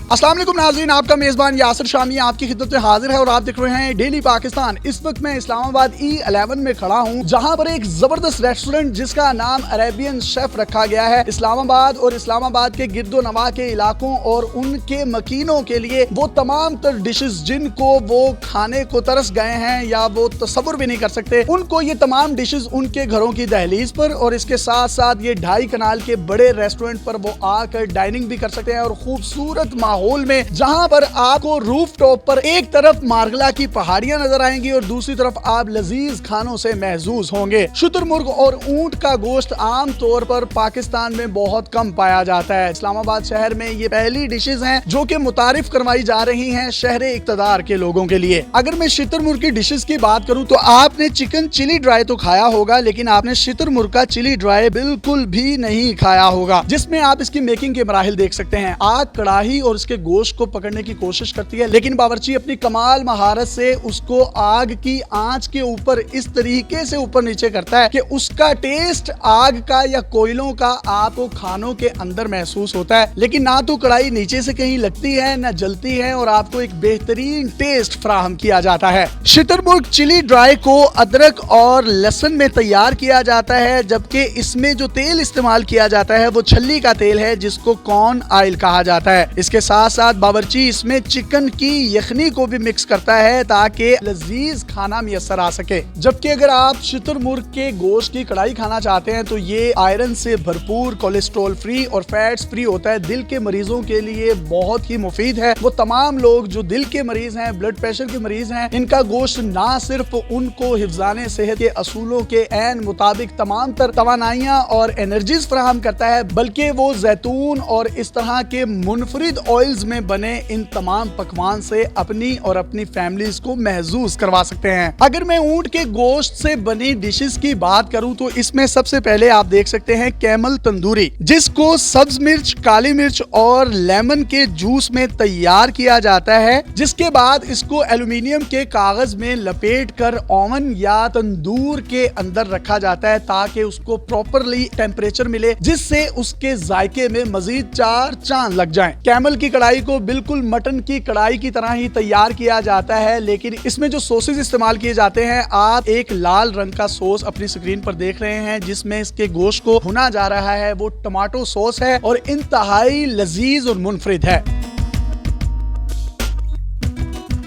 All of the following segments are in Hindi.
अस्सलाम वालेकुम नाज़रीन, आपका मेज़बान यासिर शामी आपकी खिदमत में हाजिर है और आप देख रहे हैं डेली पाकिस्तान। इस वक्त मैं इस्लामाबाद E11 में खड़ा हूँ, जहाँ पर एक जबरदस्त रेस्टोरेंट जिसका नाम अरेबियन शेफ रखा गया है। इस्लामाबाद और इस्लामाबाद के गिरदो नवा के इलाकों और उनके मकीनों के लिए वो तमाम तर डिशेस जिनको वो खाने को तरस गए हैं या वो तसव्वुर भी नहीं कर सकते, उनको ये तमाम डिशेस उनके घरों की दहलीज पर और इसके साथ साथ ये 2.5 कनाल के बड़े रेस्टोरेंट पर वो आकर डाइनिंग भी कर सकते हैं और खूबसूरत माहौल में, जहां पर आपको रूफ टॉप पर एक तरफ मार्गला की पहाड़ियां नजर आएंगी और दूसरी तरफ आप लजीज खानों से महजूज होंगे। शुतुरमुर्ग और ऊंट का गोश्त आम तौर पर पाकिस्तान में बहुत कम पाया जाता है। इस्लामाबाद शहर में ये पहली डिशेज हैं जो कि मुतारिफ करवाई जा रही हैं शहरे इक्तदार के लोगों के लिए। अगर मैं शुतुरमुर्ग की डिशेज की बात करूं तो आपने चिकन चिली ड्राई तो खाया होगा, लेकिन आपने शुतुरमुर्ग का चिली ड्राई बिल्कुल भी नहीं खाया होगा, जिसमें आप इसकी मेकिंग के मराहिल देख सकते हैं। आग कड़ाही और इसके गोश्त को पकड़ने की कोशिश करती है, लेकिन बावर्ची अपनी कमाल महारत से उसको आग की आंच के ऊपर इस तरीके से ऊपर नीचे करता है कि उसका टेस्ट आग का या कोयलों का आपको खानों के अंदर महसूस होता है। लेकिन ना तो कढ़ाई नीचे से कहीं लगती है ना जलती है और आपको एक बेहतरीन टेस्ट फराहम किया जाता है। शुतुरमुर्ग चिली ड्राई को अदरक और लहसुन में तैयार किया जाता है, जबकि इसमें जो तेल इस्तेमाल किया जाता है वो छल्ली का तेल है जिसको कॉर्न ऑयल कहा जाता है। इसके साथ साथ बावर्ची इसमें चिकन की यखनी को भी मिक्स करता है ताकि लजीज खाना मुयस्सर आ सके। जबकि अगर आप शुतुरमुर्ग के गोश्त की कढ़ाई खाना चाहते हैं तो ये आयरन से भरपूर, कोलेस्ट्रॉल फ्री और फैट्स फ्री होता है। दिल के मरीजों के लिए बहुत ही मुफीद है। वो तमाम लोग जो दिल के मरीज हैं, ब्लड प्रेशर के मरीज हैं, इनका गोश्त ना सिर्फ उनको हिफ्ज़ाने सेहत के असूलों के ऐन मुताबिक तमाम तर तवानाइयाँ और एनर्जीज फराहम करता है, बल्कि वो जैतून और इस तरह के मुनफरिद ऑयल्स में बने इन तमाम पकवान से अपनी और अपनी फैमिलीज को महसूस करवा सकते हैं। अगर मैं ऊंट के गोश्त से बनी डिशेस की बात करूं तो इसमें सबसे पहले आप देख सकते हैं कैमल तंदूरी, जिसको सब्ज मिर्च, काली मिर्च और लेमन के जूस में तैयार किया जाता है। जिसके बाद इसको एल्यूमिनियम के कागज में लपेट कर ओवन या तंदूर के अंदर रखा जाता है ताकि उसको प्रॉपरली टेम्परेचर मिले, जिससे उसके जायके में मजीद 4 चांद लग जाएं। कैमल की कढ़ाई को बिल्कुल मटन की कढ़ाई की तरह ही तैयार किया जाता है, लेकिन इसमें जो सॉसेज इस्तेमाल किए जाते हैं, आप एक लाल रंग का सॉस अपनी स्क्रीन पर देख रहे हैं जिसमें इसके गोश्त को भुना जा रहा है, वो टमाटो सॉस है और इंतहाई लजीज और मुनफरिद है।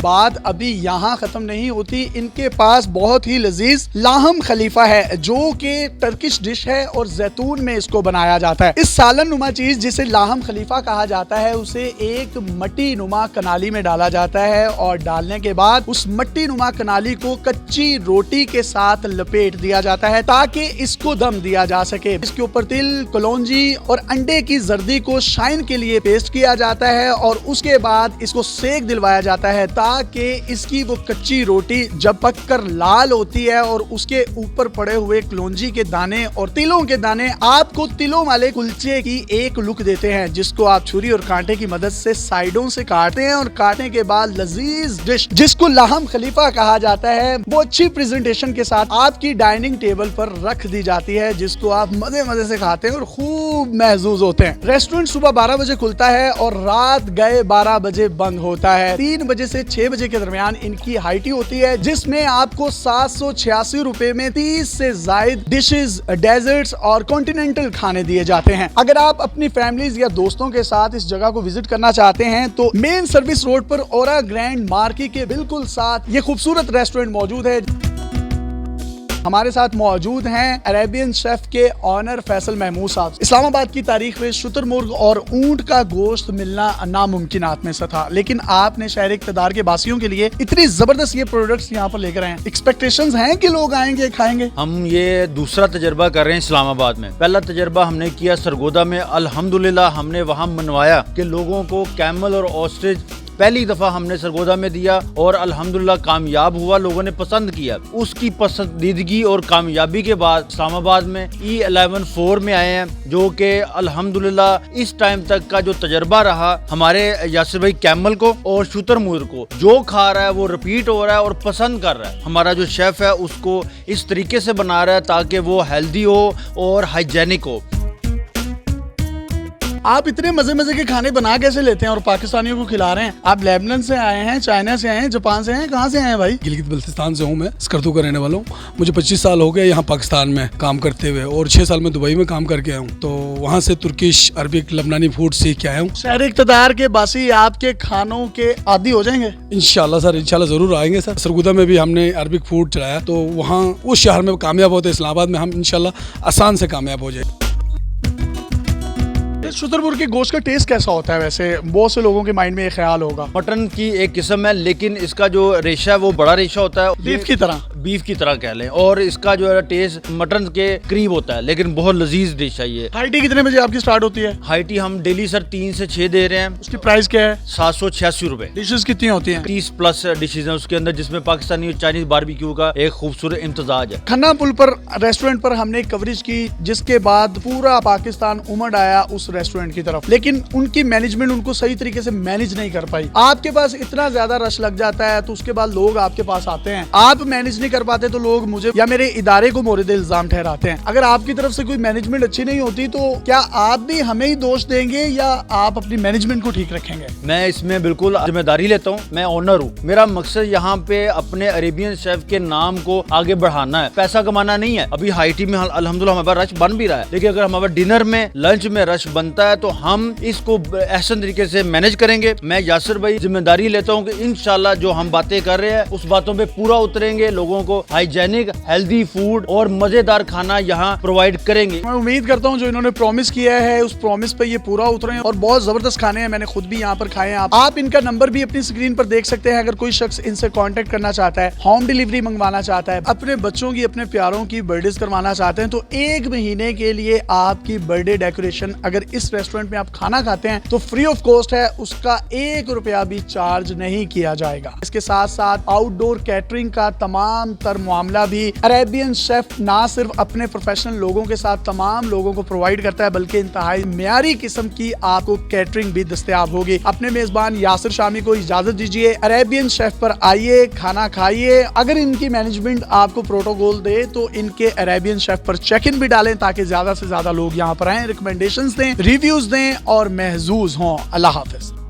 बात अभी यहाँ खत्म नहीं होती, इनके पास बहुत ही लजीज लाहम खलीफा है जो कि टर्किश डिश है और जैतून में इसको बनाया जाता है। इस सालन नुमा चीज जिसे लाहम खलीफा कहा जाता है उसे एक मट्टी नुमा कनाली में डाला जाता है और डालने के बाद उस मट्टी नुमा कनाली को कच्ची रोटी के साथ लपेट दिया जाता है ताकि इसको दम दिया जा सके। इसके ऊपर तिल, कलौंजी और अंडे की जर्दी को शाइन के लिए पेस्ट किया जाता है और उसके बाद इसको सेक दिलवाया जाता है कि इसकी वो कच्ची रोटी जब पककर लाल होती है और उसके ऊपर पड़े हुए कलौंजी के दाने और तिलों के दाने आपको तिलों वाले कुलचे की एक लुक देते हैं, जिसको आप छुरी और कांटे की मदद से साइडों से काटते हैं और काटने के बाद लजीज डिश जिसको लाहम खलीफा कहा जाता है वो अच्छी प्रेजेंटेशन के साथ आपकी डाइनिंग टेबल पर रख दी जाती है, जिसको आप मजे मजे से खाते हैं और खूब महसूस होते हैं। रेस्टोरेंट सुबह 12 बजे खुलता है और रात गए 12 बजे बंद होता है। 3 बजे से 6 बजे के दरमियान इनकी हाइटी होती है, जिसमें आपको 786 रुपए में 30 से ज्यादा डिशेस, डेजर्ट्स और कॉन्टिनेंटल खाने दिए जाते हैं। अगर आप अपनी फैमिलीज या दोस्तों के साथ इस जगह को विजिट करना चाहते हैं तो मेन सर्विस रोड पर ओरा ग्रैंड मार्केट के बिल्कुल साथ ये खूबसूरत रेस्टोरेंट मौजूद है। हमारे साथ मौजूद हैं अरेबियन शेफ के ऑनर फैसल महमूद साहब। इस्लामाबाद की तारीख में शुतुरमुर्ग और ऊंट का गोश्त मिलना नामुमकिनात में से था, लेकिन आपने शहर इक़्तिदार के बासियों के लिए इतनी जबरदस्त ये प्रोडक्ट्स यहाँ पर लेकर आए। एक्सपेक्टेशंस हैं कि लोग आएंगे खाएंगे? हम ये दूसरा तजर्बा कर रहे हैं इस्लामाबाद में। पहला तजर्बा हमने किया सरगोदा में, अल्हम्दुलिल्लाह हमने वहाँ मनवाया कि लोगों को कैमल और ऑस्ट्रिच पहली दफा हमने सरगोदा में दिया और अल्हम्दुलिल्लाह कामयाब हुआ, लोगों ने पसंद किया। उसकी पसंदीदगी और कामयाबी के बाद इस्लामाबाद में E11 4 में आए हैं, जो कि अल्हम्दुलिल्लाह इस टाइम तक का जो तजर्बा रहा हमारे यासिर भाई कैमल को और शुतुरमुर्ग को जो खा रहा है वो रिपीट हो रहा है और पसंद कर रहा है। हमारा जो शेफ है उसको इस तरीके से बना रहा है ताकि वो हेल्दी हो और हाइजेनिक हो। आप इतने मजे मजे के खाने बना कैसे लेते हैं और पाकिस्तानियों को खिला रहे हैं? आप लेबनान से आए हैं, चाइना से आए हैं, जापान से आए हैं, कहाँ से आए हैं भाई? गिलगित बल्तिस्तान से हूँ मैं, स्कर्दू का रहने वाला हूँ। मुझे 25 साल हो गए यहाँ पाकिस्तान में काम करते हुए और 6 साल में दुबई में काम करके आया हूँ। तो वहाँ से तुर्किश, अरबिक, लबनानी फूड सीख के आया हूँ। शहर इक़्तिदार के बासी आपके खानों के आदी हो जाएंगे इंशाल्लाह सर, इंशाल्लाह जरूर आएंगे सर। सरगोदा में भी हमने अरबिक फूड चलाया, तो वहाँ उस शहर में कामयाब होते, इस्लामाबाद में हम इंशाल्लाह आसान से कामयाब हो जाए। छतरपुर के गोश्त का टेस्ट कैसा होता है? वैसे बहुत से लोगों के माइंड में ये ख्याल होगा। मटन की एक किस्म है, लेकिन इसका जो रेशा है वो बड़ा रेशा होता है, बीफ की तरह। बीफ की तरह कह लें, और इसका जो है टेस्ट मटन के करीब होता है, लेकिन बहुत लजीज डिश है ये। हाई टी कितने बजे आपकी स्टार्ट होती है? हाई टी हम डेली सर 3 से 6 दे रहे हैं। उसकी प्राइस क्या है? 786 रुपए। डिशेस कितनी होती हैं? 30 प्लस डिशेज हैं उसके अंदर, जिसमें पाकिस्तानी और चाइनीज बारबेक्यू का एक खूबसूरत इम्तजाज है। खन्ना पुल पर रेस्टोरेंट पर हमने कवरेज की, जिसके बाद पूरा पाकिस्तान उमड़ आया उस रेस्टोरेंट की तरफ, लेकिन उनकी मैनेजमेंट उनको सही तरीके से मैनेज नहीं कर पाई। आपके पास इतना ज्यादा रश लग जाता है तो उसके बाद लोग आपके पास आते हैं, आप मैनेज नहीं कर पाते तो लोग मुझे या मेरे इदारे को मोरिद इल्जाम ठहराते हैं। अगर आपकी तरफ से कोई मैनेजमेंट अच्छी नहीं होती तो क्या आप भी हमें ही दोष देंगे या आप अपनी मैनेजमेंट को ठीक रखेंगे? मैं इसमें बिल्कुल जिम्मेदारी लेता हूँ, मैं ऑनर हूँ। मेरा मकसद यहाँ पे अपने अरेबियन शेफ के नाम को आगे बढ़ाना है, पैसा कमाना नहीं है। अभी हाई टी में अल्हम्दुलिल्लाह हमारे पास रश बन भी रहा है, लेकिन अगर हमारे डिनर में, लंच में रश बनता है तो हम इसको एहसन तरीके से मैनेज करेंगे। मैं यासिर भाई जिम्मेदारी लेता हूँ कि इंशाल्लाह जो हम बातें कर रहे हैं उस बातों पे पूरा उतरेंगे, लोगों को हाइजेनिक, हेल्दी फूड और मजेदार खाना यहाँ प्रोवाइड करेंगे। मैं उम्मीद करता हूँ जो इन्होंने प्रॉमिस किया है उस प्रॉमिस पे ये पूरा उतरे और बहुत जबरदस्त खाने हैं। मैंने खुद भी यहाँ पर खाए हैं। आप इनका नंबर भी अपनी स्क्रीन पर देख सकते हैं। अगर कोई शख्स इनसे कांटेक्ट करना चाहता है, होम डिलीवरी मंगवाना चाहता है, अपने बच्चों की, अपने प्यारों की बर्थडे करवाना चाहते हैं, तो 1 महीने के लिए आपकी बर्थडे डेकोरेशन अगर इस रेस्टोरेंट में आप खाना खाते हैं तो फ्री ऑफ कॉस्ट है, उसका 1 रुपया भी चार्ज नहीं किया जाएगा। इसके साथ साथ आउटडोर कैटरिंग का तमाम तर मामला भी अरेबियन शेफ ना सिर्फ अपने प्रोफेशनल लोगों के साथ तमाम लोगों को प्रोवाइड करता है, बल्कि इंतहाई मियारी किस्म की आपको कैटरिंग भी दस्तयाब होगी। अपने मेजबान यासिर शामी को इजाजत दीजिए, अरेबियन शेफ पर आइए, खाना खाइए। अगर इनकी मैनेजमेंट आपको प्रोटोकॉल दे तो इनके अरेबियन शेफ पर चेक इन भी डालें, ताकि ज्यादा से ज्यादा लोग यहाँ पर आए, रिकमेंडेशंस दें, रिव्यूज दें और महजूज हों। अल्लाह हाफिज।